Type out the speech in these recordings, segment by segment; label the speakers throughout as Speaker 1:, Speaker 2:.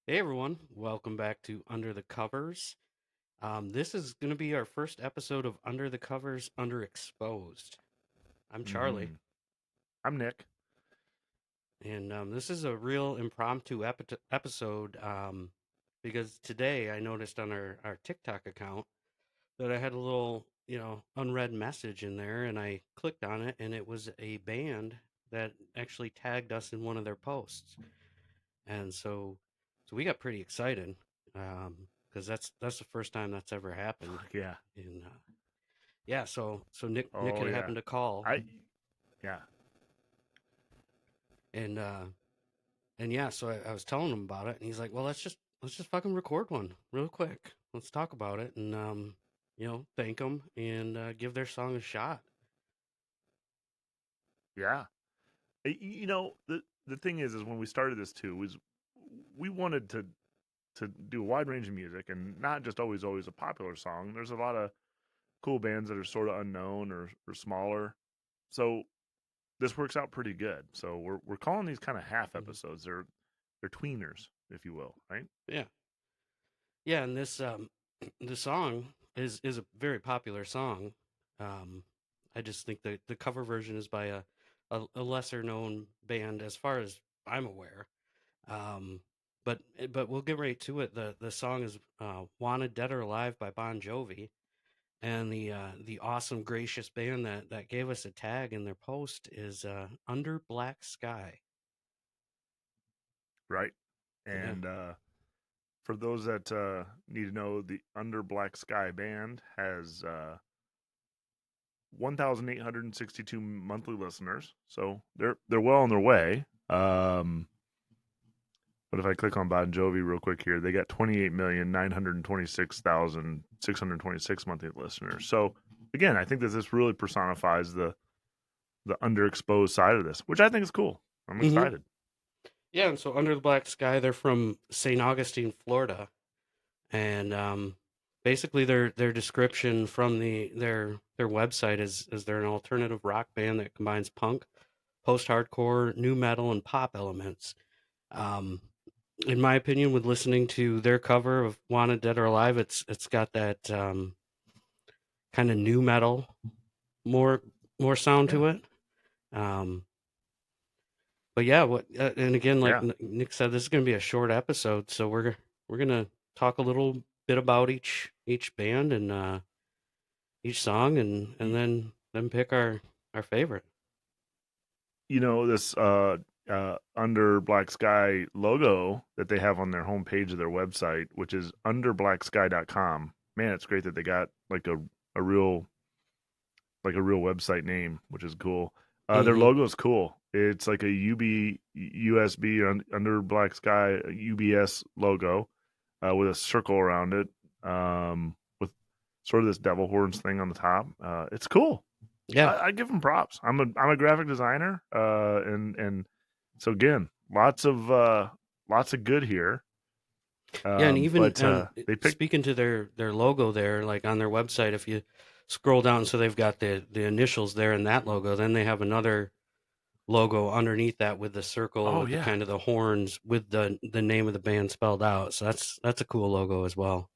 Speaker 1: Hey everyone, welcome back to Under the Covers. This is going to be our first episode of Under the Covers Underexposed. I'm Charlie,
Speaker 2: Hmm. I'm Nick.
Speaker 1: and this is a real impromptu episode because today I noticed on our TikTok account that I had a little, unread message in there, and I clicked on it, and it was a band that actually tagged us in one of their posts. And so we got pretty excited because that's the first time that's ever happened.
Speaker 2: Yeah.
Speaker 1: And yeah, so Nick
Speaker 2: Oh
Speaker 1: had
Speaker 2: yeah.
Speaker 1: happened to call,
Speaker 2: I yeah.
Speaker 1: and yeah, so I was telling him about it, and he's like, "Well, let's just fucking record one real quick. Let's talk about it, and thank them and give their song a shot."
Speaker 2: Yeah. The thing is when we started this too was we wanted to do a wide range of music and not just always a popular song. There's a lot of cool bands that are sort of unknown or smaller. So this works out pretty good. So we're calling these kind of half
Speaker 1: Mhm.
Speaker 2: episodes. They're tweeners, if you will, right?
Speaker 1: Yeah, yeah, and this the song is a very popular song. Um, I just think the cover version is by a lesser known band as far as I'm aware. Um, but we'll get right to it. The song is "Wanted Dead or Alive" by Bon Jovi, and the awesome gracious band that gave us a tag in their post is Under Black Sky.
Speaker 2: Right.
Speaker 1: Yeah.
Speaker 2: And for those that need to know, the Under Black Sky band has 1,862 monthly listeners, so they're well on their way. But if I click on Bon Jovi real quick here, they got 28,926,626 monthly listeners. So again, I think that this really personifies the underexposed side of this, which I think is cool. I'm
Speaker 1: hmm
Speaker 2: excited.
Speaker 1: Yeah, and so Under the Black Sky, they're from St. Augustine, Florida, and basically their description from their website is they're an alternative rock band that combines punk, post-hardcore, new metal, and pop elements. Um, in my opinion, with listening to their cover of "Wanted Dead or Alive," it's got that kind of new metal more more sound
Speaker 2: Yeah,
Speaker 1: to it. Um, but yeah, what and again, like
Speaker 2: yeah.
Speaker 1: Nick said, this is going to be a short episode, so we're gonna talk a little bit about each band and each song, and
Speaker 2: Y-
Speaker 1: then pick our favorite.
Speaker 2: this under Black Sky logo that they have on their homepage of their website, which is underblacksky.com. Man, it's great that they got a real website name, which is cool. Their
Speaker 1: hmm
Speaker 2: logo is cool. It's like a USB under Black Sky UBS logo with a circle around it, with sort of this devil horns thing on the top. It's cool.
Speaker 1: Yeah,
Speaker 2: I give them props. I'm a graphic designer, and so again, lots of good here.
Speaker 1: yeah, and even
Speaker 2: But
Speaker 1: and
Speaker 2: they picked.
Speaker 1: speaking to their logo there, like on their website, if you scroll down, so they've got the initials there in that logo. Then they have another logo underneath that with the circle
Speaker 2: Oh
Speaker 1: with the
Speaker 2: yeah,
Speaker 1: kind of the horns with the name of the band spelled out. So that's a cool logo as well.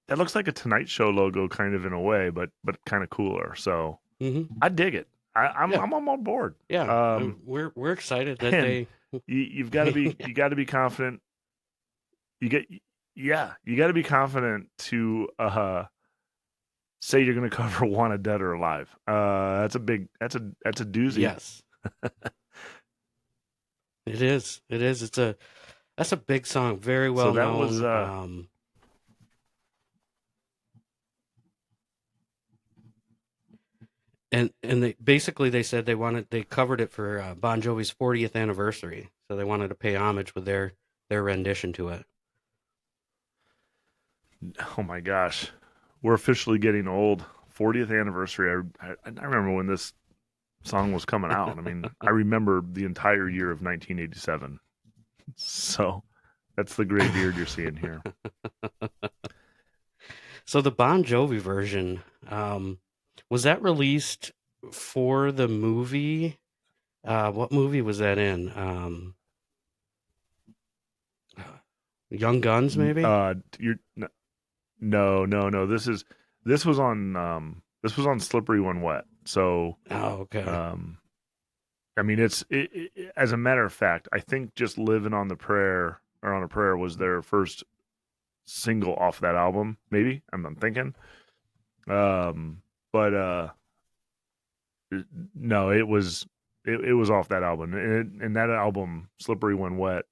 Speaker 2: that looks like a Tonight Show logo, kind of in a way, but kind of cooler. So
Speaker 1: hmm
Speaker 2: I dig it.
Speaker 1: Yeah,
Speaker 2: I'm on board.
Speaker 1: yeah, and we're excited that
Speaker 2: And
Speaker 1: they.
Speaker 2: you've got to be you got to be confident. You get yeah, you got to be confident to say you're going to cover "Wanted Dead or Alive." That's a doozy.
Speaker 1: Yes, it is. It is. That's a big song, very
Speaker 2: So
Speaker 1: well
Speaker 2: that was
Speaker 1: known. And they basically they said they covered it for Bon Jovi's 40th anniversary, so they wanted to pay homage with their rendition to it.
Speaker 2: oh my gosh, we're officially getting old. 40th anniversary. I remember when this song was coming out. I mean, I remember the entire year of 1987. So that's the gray beard you're seeing here.
Speaker 1: So the Bon Jovi version, was that released for the movie? What movie was that in? Young Guns, maybe?
Speaker 2: You're no. This was on Slippery When Wet. So
Speaker 1: Oh, okay.
Speaker 2: um, I mean, as a matter of fact, I think just Living on the Prayer or on a Prayer was their first single off that album. Maybe I'm thinking. Um, but no, it was off that album, and that album, Slippery When Wet,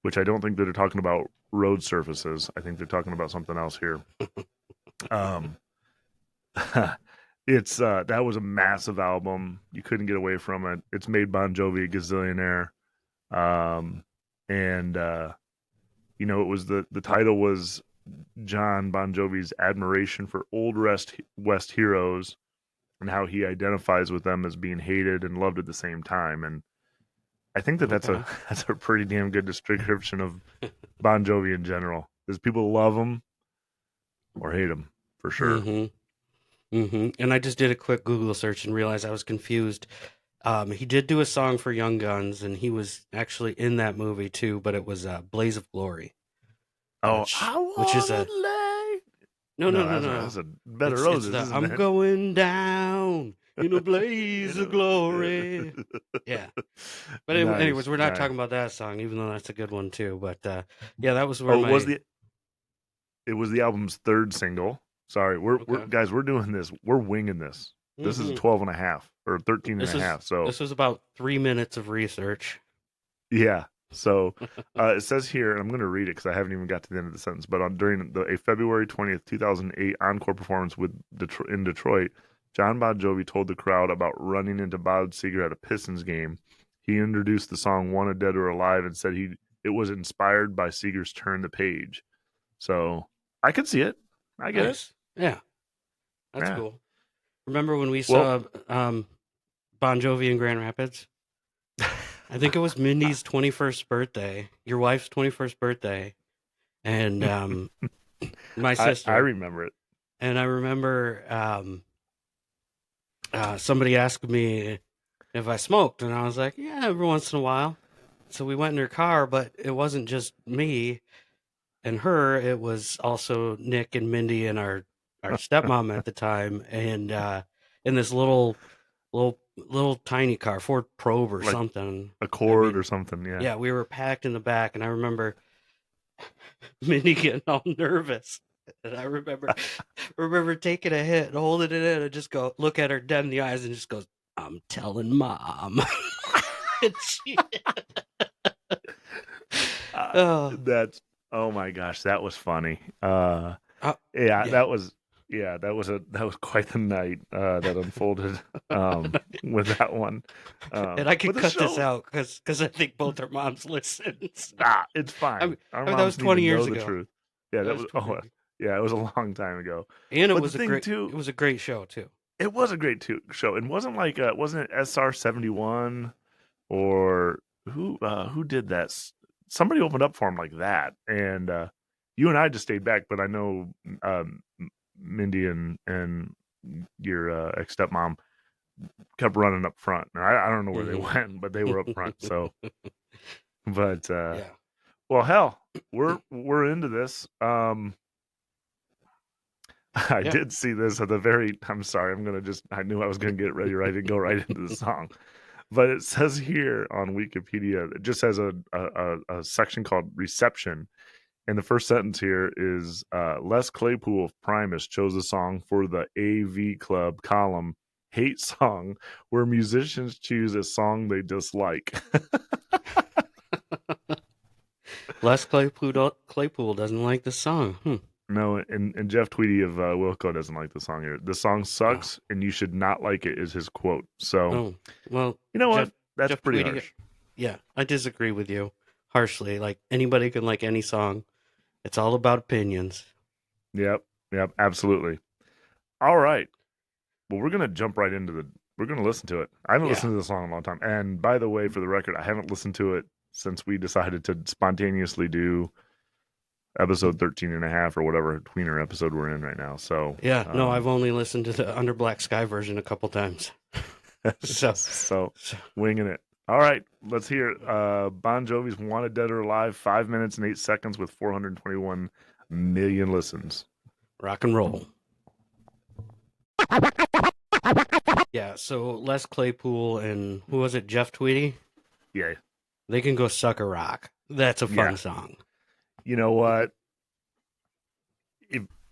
Speaker 2: which I don't think that they're talking about road surfaces. I think they're talking about something else here. Um, it's that was a massive album. You couldn't get away from it. It's made Bon Jovi a gazillionaire. Um, and it was the title was John Bon Jovi's admiration for old West heroes and how he identifies with them as being hated and loved at the same time. And I think that that's a
Speaker 1: Okay.
Speaker 2: that's a pretty damn good description of Bon Jovi in general. There's people love him or hate him for sure.
Speaker 1: Mm-hmm. Mm-hmm. And I just did a quick Google search and realized I was confused. He did do a song for Young Guns, and he was actually in that movie too, but it was Blaze of Glory,
Speaker 2: Oh,
Speaker 1: which
Speaker 2: I
Speaker 1: which is
Speaker 2: wanna
Speaker 1: a
Speaker 2: lay.
Speaker 1: no, no,
Speaker 2: No,
Speaker 1: no,
Speaker 2: that's
Speaker 1: no.
Speaker 2: a Bed of
Speaker 1: It's
Speaker 2: Roses,
Speaker 1: the
Speaker 2: isn't
Speaker 1: I'm
Speaker 2: it?
Speaker 1: going down in a blaze of glory. Yeah. But anyways,
Speaker 2: Nice,
Speaker 1: we're not
Speaker 2: nice.
Speaker 1: talking about that song, even though that's a good one too. But yeah, that was where
Speaker 2: Oh,
Speaker 1: my
Speaker 2: it was the album's third single. Sorry, we're
Speaker 1: okay.
Speaker 2: guys, we're doing this. We're winging this. This is
Speaker 1: Hmm.
Speaker 2: 12 and a half or 13 and
Speaker 1: This
Speaker 2: a
Speaker 1: is
Speaker 2: half. So
Speaker 1: this was about 3 minutes of research.
Speaker 2: yeah. So it says here, and I'm going to read it because I haven't even got to the end of the sentence. But during a February 20th, 2008 encore performance in Detroit, John Bon Jovi told the crowd about running into Bob Seger at a Pistons game. He introduced the song "Wanted Dead or Alive" and said it was inspired by Seger's "Turn the Page." So I could see it. I get it.
Speaker 1: Nice. Yeah, that's
Speaker 2: Yeah.
Speaker 1: cool. Remember when we
Speaker 2: Well,
Speaker 1: saw Bon Jovi in Grand Rapids? I think it was Mindy's 21st birthday, your wife's 21st birthday, and my
Speaker 2: I
Speaker 1: sister.
Speaker 2: remember it.
Speaker 1: And I remember somebody asked me if I smoked, and I was like, yeah, every once in a while. So we went in her car, but it wasn't just me and her; it was also Nick and Mindy and our stepmom at the time, and in this little tiny car, Ford Probe or
Speaker 2: Like
Speaker 1: something.
Speaker 2: a
Speaker 1: I
Speaker 2: chord or
Speaker 1: mean,
Speaker 2: something. Yeah.
Speaker 1: yeah, we were packed in the back, and I remember Minnie getting all nervous. And I remember taking a hit and holding it in and just go look at her dead in the eyes and just goes, I'm telling mom. And she, oh,
Speaker 2: That's oh my gosh, that was funny.
Speaker 1: uh,
Speaker 2: Yeah,
Speaker 1: yeah.
Speaker 2: that was quite the night that unfolded um, with that one.
Speaker 1: And I
Speaker 2: But
Speaker 1: could
Speaker 2: the
Speaker 1: cut this
Speaker 2: show,
Speaker 1: out because I think both our moms listen. So,
Speaker 2: it's
Speaker 1: I
Speaker 2: fine.
Speaker 1: mean,
Speaker 2: Our
Speaker 1: I mean, that was
Speaker 2: moms need to
Speaker 1: 20 years
Speaker 2: know the
Speaker 1: ago.
Speaker 2: truth. Yeah,
Speaker 1: That
Speaker 2: that
Speaker 1: was
Speaker 2: was
Speaker 1: 20 years ago.
Speaker 2: yeah, it was a long time ago.
Speaker 1: And
Speaker 2: But the thing
Speaker 1: it
Speaker 2: too,
Speaker 1: was a great show too.
Speaker 2: it was a great show. It wasn't like wasn't it SR-71 or who did that? Somebody opened up for him like that, and you and I just stayed back. But I know Mindy and your ex stepmom kept running up front. Now, I don't know where they
Speaker 1: Hmm.
Speaker 2: went, but they were up front. So, but
Speaker 1: Yeah.
Speaker 2: well, hell, we're into this. I
Speaker 1: Yeah.
Speaker 2: did see this at the very. I'm sorry. I'm gonna just. I knew I was gonna get ready right and go right into the song. But it says here on Wikipedia, it just has a section called reception. And the first sentence here is Les Claypool of Primus chose the song for the AV Club column Hate Song, where musicians choose a song they dislike.
Speaker 1: Claypool doesn't like the song. Hmm.
Speaker 2: No, and Jeff Tweedy of Wilco doesn't like the song here. The song
Speaker 1: Oh.
Speaker 2: sucks and you should not like it, is his quote. So,
Speaker 1: Oh, well,
Speaker 2: you know what?
Speaker 1: Jeff
Speaker 2: That's
Speaker 1: Jeff
Speaker 2: pretty
Speaker 1: Tweedy,
Speaker 2: harsh.
Speaker 1: yeah, I disagree with you harshly. Like anybody can like any song. It's all about opinions.
Speaker 2: Yep, yep, absolutely. All right. Well, we're gonna jump right into the. We're gonna listen to it. I haven't
Speaker 1: Yeah.
Speaker 2: listened to the song in a long time. And by the way, for the record, I haven't listened to it since we decided to spontaneously do episode 13 and a half or whatever tweener episode we're in right now. So,
Speaker 1: Yeah, no, I've only listened to the Under Black Sky version a couple times. So,
Speaker 2: so
Speaker 1: so
Speaker 2: winging it. All right, let's hear it. Bon Jovi's "Wanted Dead or Alive," 5 minutes and 8 seconds with 421 million listens.
Speaker 1: Rock and roll. Yeah, so Les Claypool and who was it, Jeff Tweedy?
Speaker 2: Yeah,
Speaker 1: They can go suck a rock. That's a
Speaker 2: yeah.
Speaker 1: fun song.
Speaker 2: You know what?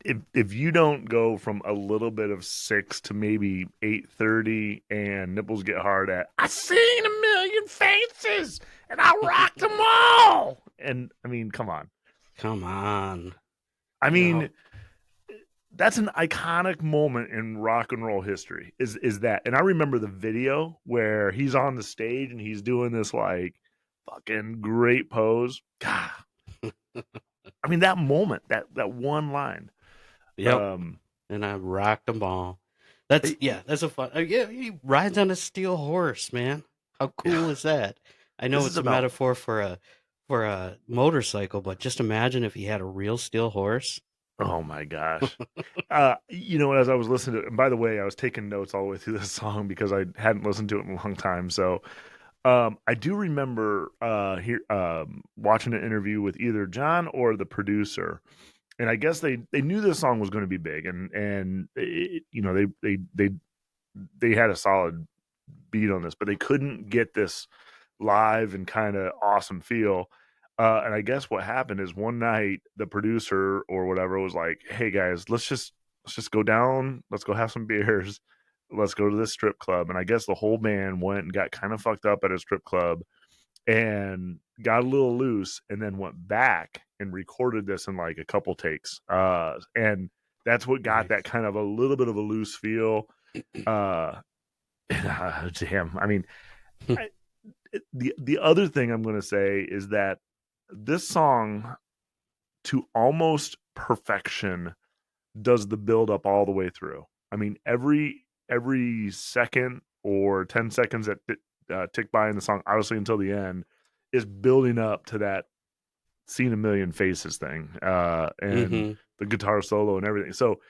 Speaker 2: If if you don't go from a little bit of 6 to maybe 8:30 and nipples get hard at I seen a million faces and I rocked them all. And I mean, come on.
Speaker 1: Come on.
Speaker 2: I
Speaker 1: You know,
Speaker 2: mean, that's an iconic moment in rock and roll history. Is that? And I remember the video where he's on the stage and he's doing this like fucking great pose. God, I mean that moment, that one line.
Speaker 1: yep.
Speaker 2: Um,
Speaker 1: And I rocked them all. That's,
Speaker 2: it,
Speaker 1: yeah, that's a fun. Yeah, he rides on a steel horse, man. How cool is that? I know
Speaker 2: this is
Speaker 1: it's a
Speaker 2: about.
Speaker 1: metaphor for a motorcycle, but just imagine if he had a real steel horse.
Speaker 2: Oh my gosh. As I was listening to it, and by the way, I was taking notes all the way through this song because I hadn't listened to it in a long time. So I do remember here watching an interview with either John or the producer, and I guess they knew this song was going to be big, and they had a solid beat on this, but they couldn't get this live and kind of awesome feel. And I guess what happened is one night the producer or whatever was like, "Hey guys, let's just go down. Let's go have some beers. Let's go to this strip club." And I guess the whole band went and got kind of fucked up at a strip club and got a little loose, and then went back and recorded this in like a couple takes. And that's what got that
Speaker 1: Nice.
Speaker 2: kind of a little bit of a loose feel. Uh, Damn. I mean, I, the other thing I'm going to say is that this song, to almost perfection, does the build up all the way through. I mean, every second or 10 seconds that tick by in the song, obviously until the end, is building up to that "seen a million faces" thing, and
Speaker 1: Mm-hmm.
Speaker 2: the guitar solo and everything. So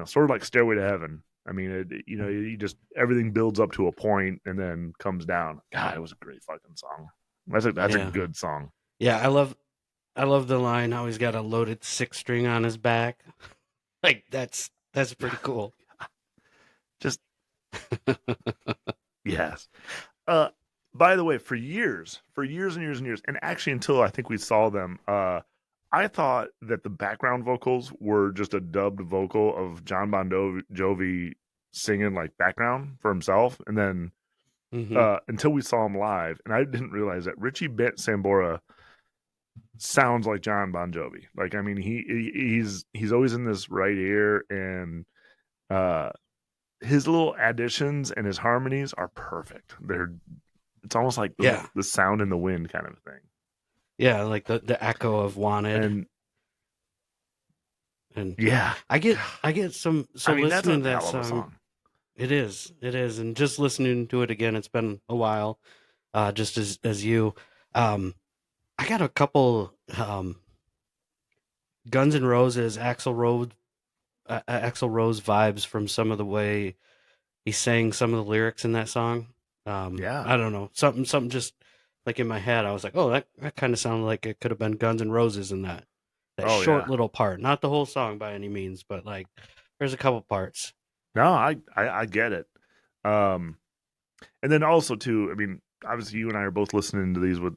Speaker 2: sort of like "Stairway to Heaven." I mean, you just everything builds up to a point and then comes down. God, it was a great fucking song. That's a
Speaker 1: Yeah.
Speaker 2: good song.
Speaker 1: Yeah, I love the line how he's got a loaded six string on his back. Like that's pretty cool.
Speaker 2: Just yes. Uh, by the way, for years and years and years, and actually until I think we saw them, I thought that the background vocals were just a dubbed vocal of John Bon Jovi singing like background for himself, and then
Speaker 1: Mm-hmm.
Speaker 2: until we saw him live, and I didn't realize that Richie Bent Sambora sounds like John Bon Jovi. Like, I mean, he's always in this right ear, and uh, his little additions and his harmonies are perfect. It's almost like the
Speaker 1: Yeah.
Speaker 2: the sound in the wind kind of thing.
Speaker 1: Yeah, like the echo of Wanted.
Speaker 2: And
Speaker 1: And
Speaker 2: yeah,
Speaker 1: I get some
Speaker 2: I
Speaker 1: so
Speaker 2: mean that's a
Speaker 1: listening to that
Speaker 2: hell of a
Speaker 1: song,
Speaker 2: song.
Speaker 1: it is, and just listening to it again, it's been a while, just as you. Um, I got a couple Guns N' Roses, Axl Rose vibes from some of the way he sang some of the lyrics in that song.
Speaker 2: Yeah.
Speaker 1: I don't know, something just like in my head. I was like, oh, that kind of sounded like it could have been Guns N' Roses in that
Speaker 2: Oh
Speaker 1: short
Speaker 2: yeah.
Speaker 1: little part, not the whole song by any means, but like there's a couple parts.
Speaker 2: No, I get it. Um, and then also too, I mean, obviously you and I are both listening to these with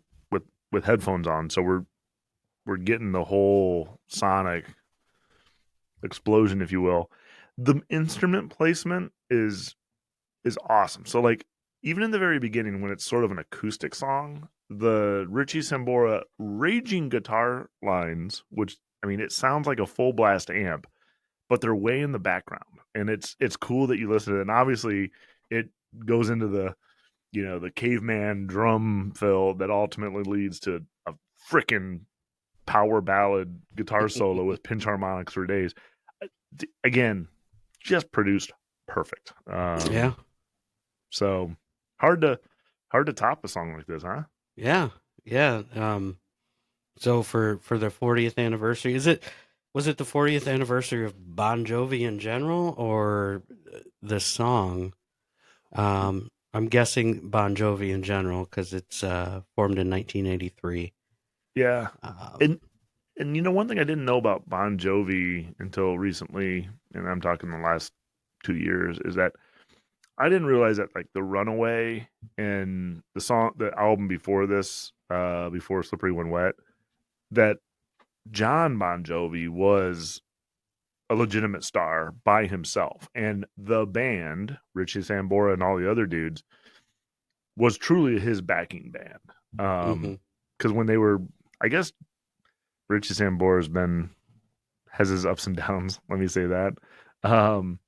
Speaker 2: with headphones on, so we're getting the whole sonic explosion, if you will. The instrument placement is awesome. So like even in the very beginning when it's sort of an acoustic song, the Richie Sambora raging guitar lines, which I mean it sounds like a full blast amp, but they're way in the background. And it's cool that you listen to it. And obviously it goes into the caveman drum fill that ultimately leads to a freaking power ballad guitar solo with pinch harmonics for days. Again, just produced perfect.
Speaker 1: Yeah,
Speaker 2: So hard to top a song like this, huh?
Speaker 1: yeah, yeah. So for their 40th anniversary, was it the 40th anniversary of Bon Jovi in general, or this song? I'm guessing Bon Jovi in general because it's formed in 1983.
Speaker 2: Yeah,
Speaker 1: Um,
Speaker 2: and one thing I didn't know about Bon Jovi until recently, and I'm talking the last 2 years, is that I didn't realize that like the Runaway and the album before this, before Slippery When Wet, that John Bon Jovi was a legitimate star by himself, and the band, Richie Sambora and all the other dudes, was truly his backing band.
Speaker 1: hmm
Speaker 2: Because when they were, I guess Richie has his ups and downs. Let me say that. Um,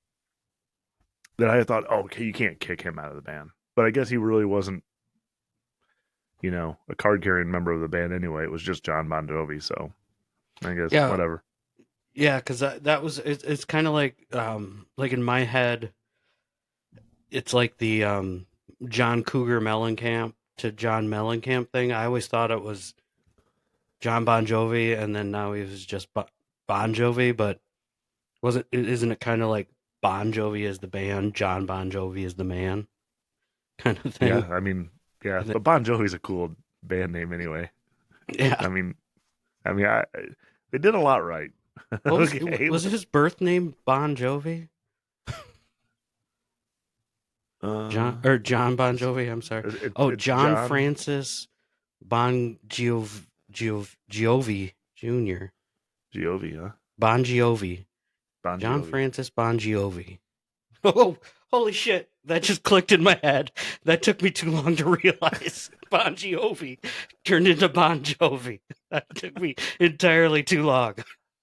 Speaker 2: that I thought, oh, okay, you can't kick him out of the band, but I guess he really wasn't, a card carrying member of the band anyway. It was just John Bon Jovi, so I guess
Speaker 1: Yeah,
Speaker 2: whatever.
Speaker 1: yeah, because that was it's kind of like in my head, it's like the John Cougar Mellencamp to John Mellencamp thing. I always thought it was John Bon Jovi, and then now he was just Bon Jovi, but wasn't isn't it kind of like Bon Jovi is the band, John Bon Jovi is the man kind of thing?
Speaker 2: Yeah, I mean, yeah,
Speaker 1: I thi-
Speaker 2: but Bon Jovi's a cool band name anyway.
Speaker 1: yeah.
Speaker 2: I mean, they did a lot right.
Speaker 1: What was
Speaker 2: Okay,
Speaker 1: was his birth name Bon Jovi? John Bon
Speaker 2: it's
Speaker 1: Jovi. I'm sorry.
Speaker 2: it's
Speaker 1: Oh,
Speaker 2: it's
Speaker 1: John
Speaker 2: John
Speaker 1: Francis Jovi Jr.
Speaker 2: Giovi, huh?
Speaker 1: Bon Jovi.
Speaker 2: Bon
Speaker 1: John
Speaker 2: Jovi.
Speaker 1: Francis Bon Jovi. Oh, holy shit! That just clicked in my head. That took me too long to realize. Bon Jovi turned into Bon Jovi. That took me entirely too long.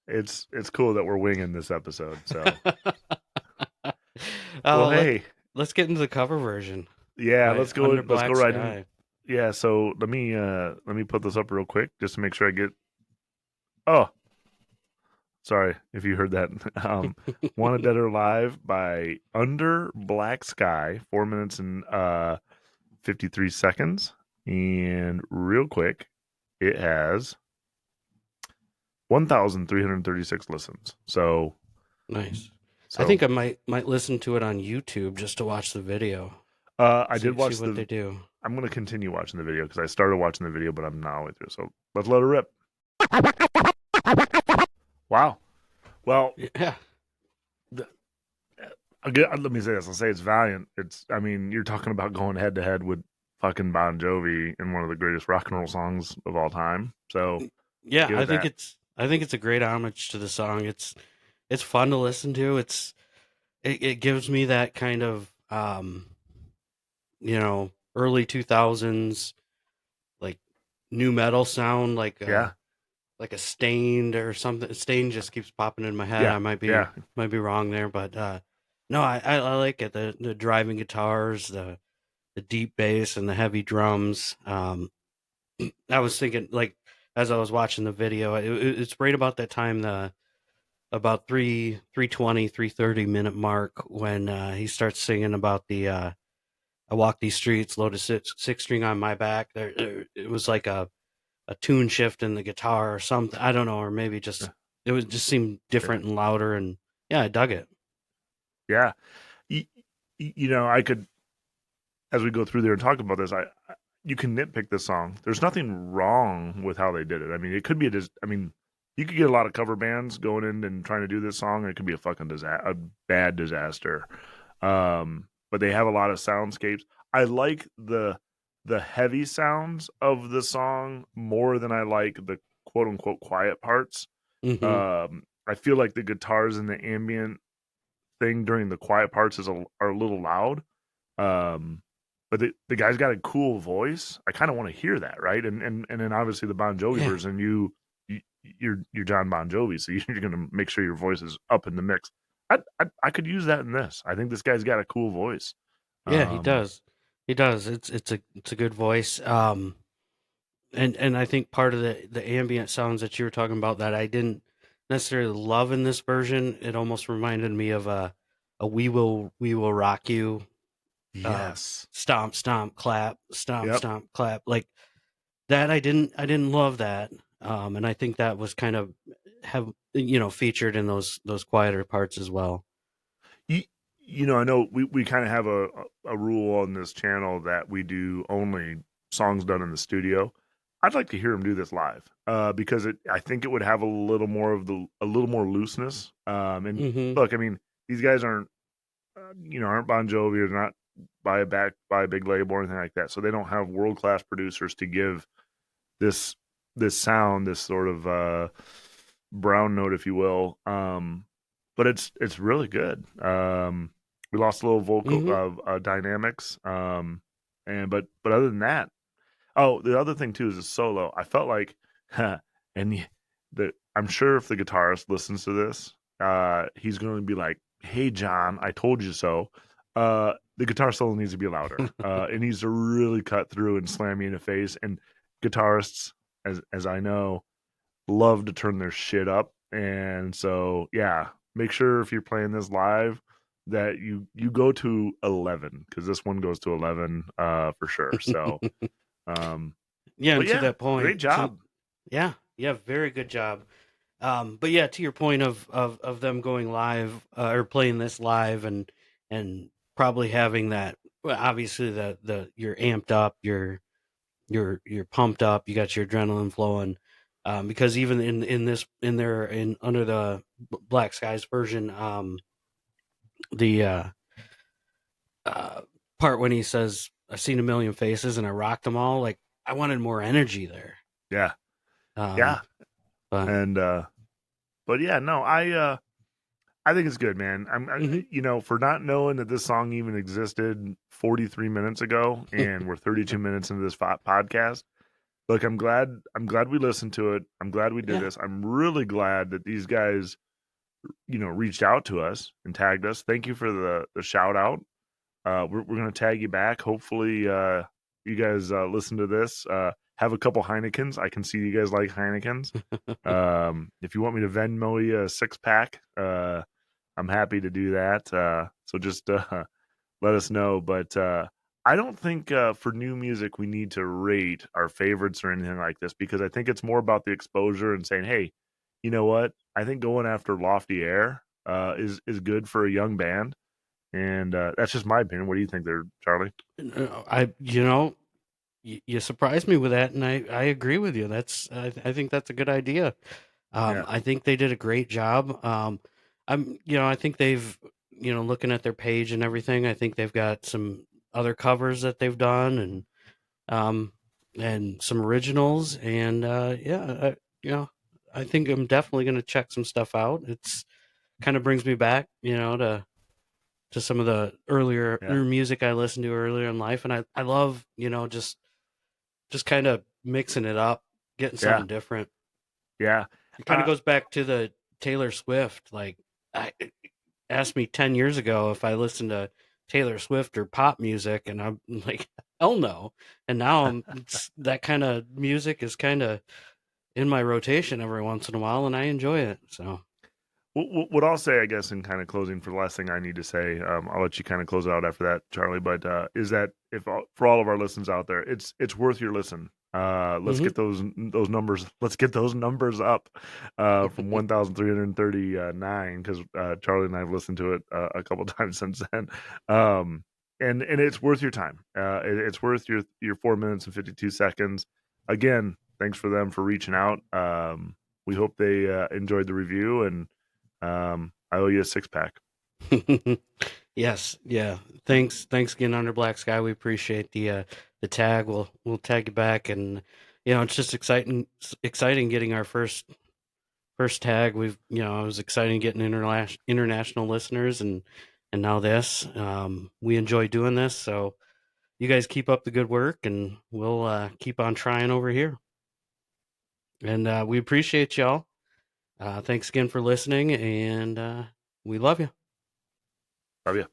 Speaker 2: It's cool that we're winging this episode. So, well,
Speaker 1: Oh,
Speaker 2: hey,
Speaker 1: let's get into the cover version
Speaker 2: yeah,
Speaker 1: by Under
Speaker 2: let's go
Speaker 1: Black
Speaker 2: right in.
Speaker 1: Sky.
Speaker 2: Yeah, so let me put this up real quick just to make sure I get. Oh, sorry if you heard that. Wanted Dead or Alive by Under Black Sky, 4 minutes and 53 seconds, and real quick, it has 1,336 listens.
Speaker 1: Nice. I
Speaker 2: So
Speaker 1: think I might listen to it on YouTube just to watch the video.
Speaker 2: I did
Speaker 1: See
Speaker 2: watch
Speaker 1: what
Speaker 2: the.
Speaker 1: they do.
Speaker 2: I'm gonna continue watching the video because I started watching the video, but I'm not all the way through. So let's let it rip. Wow. Well,
Speaker 1: Yeah.
Speaker 2: the, again, let me say this. I'll say it's valiant. I mean, you're talking about going head to head with fucking Bon Jovi in one of the greatest rock and roll songs of all time. So
Speaker 1: Yeah,
Speaker 2: give it that.
Speaker 1: I think it's a great homage to the song. It's fun to listen to. It gives me that kind of early 2000s like new metal sound
Speaker 2: Yeah.
Speaker 1: like a Stained or something. Stained just keeps popping in my head.
Speaker 2: Yeah.
Speaker 1: I
Speaker 2: Yeah.
Speaker 1: might be wrong there, but no, I like it. The driving guitars, the deep bass and the heavy drums. I was thinking like as I was watching the video, it's right about that time, the about 3:30 minute mark when he starts singing about the I walk these streets, load a six string on my back. It was like a tune shift in the guitar or something. I don't know, or maybe just it was just seemed
Speaker 2: Yeah.
Speaker 1: different and louder, and yeah, I dug it.
Speaker 2: Yeah. You, I could, as we go through there and talk about this, you can nitpick this song. There's nothing wrong with how they did it. I mean, it could be I mean, you could get a lot of cover bands going in and trying to do this song, and it could be a fucking a bad disaster. But they have a lot of soundscapes. I like the heavy sounds of the song more than I like the quote unquote quiet parts.
Speaker 1: Hmm
Speaker 2: I feel like the guitars and the ambient thing during the quiet parts are a little loud. Um, but the guy's got a cool voice. I kind of want to hear that, right? And then obviously the Bon Jovi
Speaker 1: Yeah,
Speaker 2: version, you're John Bon Jovi, so you're gonna make sure your voice is up in the mix. I could use that in this. I think this guy's got a cool voice.
Speaker 1: yeah, he
Speaker 2: Um,
Speaker 1: does. He does. It's a good voice. And I think part of the ambient sounds that you were talking about that I didn't necessarily love in this version, it almost reminded me of a We Will Rock You, uh,
Speaker 2: yes.
Speaker 1: stomp stomp clap, stomp
Speaker 2: Yep.
Speaker 1: stomp clap, like that. I didn't love that, and I think that was kind of have featured in those quieter parts as well.
Speaker 2: I know we kind of have a rule on this channel that we do only songs done in the studio. I'd like to hear him do this live, because I think it would have a little more looseness. And
Speaker 1: Hmm.
Speaker 2: look, I mean, these guys aren't Bon Jovi or not by a big label or anything like that, so they don't have world class producers to give this this sound, this sort of brown note, if you will. But it's really good. We lost a little vocal
Speaker 1: Hmm.
Speaker 2: dynamics, but other than that, oh, the other thing too is a solo. I felt like, and I'm sure if the guitarist listens to this, he's going to be like, "Hey, John, I told you so." The guitar solo needs to be louder. It needs to really cut through and slam you in the face. And guitarists, as I know, love to turn their shit up. And so, yeah, make sure if you're playing this live that you go to 11, because this one goes to 11 for sure. So, um,
Speaker 1: Yeah,
Speaker 2: but
Speaker 1: and to
Speaker 2: yeah,
Speaker 1: that point,
Speaker 2: great job.
Speaker 1: yeah, yeah, very good job. But yeah, to your point of them going live, or playing this live, and probably having that. Well, obviously the you're amped up, you're pumped up, you got your adrenaline flowing. Because even in this in their in under the Black Skies version, the uh, part when he says, "I've seen a million faces and I rocked them all," like I wanted more energy there.
Speaker 2: Yeah,
Speaker 1: Um,
Speaker 2: yeah,
Speaker 1: but
Speaker 2: and but yeah, no, I think it's good, man.
Speaker 1: mhm.
Speaker 2: For not knowing that this song even existed 43 minutes ago, and we're 32 minutes into this podcast. Look, I'm glad we listened to it. I'm glad we did
Speaker 1: Yeah.
Speaker 2: this. I'm really glad that these guys, reached out to us and tagged us. Thank you for the shout out. We're gonna tag you back. Hopefully, you guys listen to this. Have a couple Heinekens. I can see you guys like Heinekens. If you want me to Venmo you a 6 pack, I'm happy to do that. So just let us know. But I don't think for new music we need to rate our favorites or anything like this, because I think it's more about the exposure and saying, hey, you know what? I think going after Lofty Air is good for a young band, and that's just my opinion. What do you think there, Charlie?
Speaker 1: I you know you surprised me with that, and I agree with you. I think that's a good idea.
Speaker 2: Yeah,
Speaker 1: I think they did a great job. I think they've, looking at their page and everything, I think they've got some other covers that they've done, um, and some originals. And you know, I think I'm definitely going to check some stuff out. It's kind of brings me back, to some of the earlier
Speaker 2: yeah,
Speaker 1: music I listened to earlier in life, and I love, just kind of mixing it up, getting
Speaker 2: yeah,
Speaker 1: something different.
Speaker 2: yeah.
Speaker 1: It kind of
Speaker 2: Uh,
Speaker 1: goes back to the Taylor Swift. Like, I asked me 10 years ago if I listened to Taylor Swift or pop music, and I'm like, hell no. And now that kind of music is kind of in my rotation every once in a while, and I enjoy it. So,
Speaker 2: what I'll say, I guess, in kind of closing for the last thing I need to say, I'll let you kind of close it out after that, Charlie. But is that if for all of our listeners out there, it's worth your listen. Let's
Speaker 1: hmm.
Speaker 2: get those numbers. Let's get those numbers up from 1,339, because Charlie and I have listened to it a couple times since then. Um, and it's worth your time. It's worth your 4 minutes and 52 seconds. Again, thanks for them for reaching out. We hope they enjoyed the review, and I owe you a 6 pack.
Speaker 1: Yes, yeah. Thanks again, Under Black Sky. We appreciate the tag. We'll tag you back, and it's just exciting getting our first tag. It was exciting getting international listeners, and now this. We enjoy doing this, so you guys keep up the good work, and we'll keep on trying over here. And we appreciate y'all. Thanks again for listening, and we love you.
Speaker 2: Love you.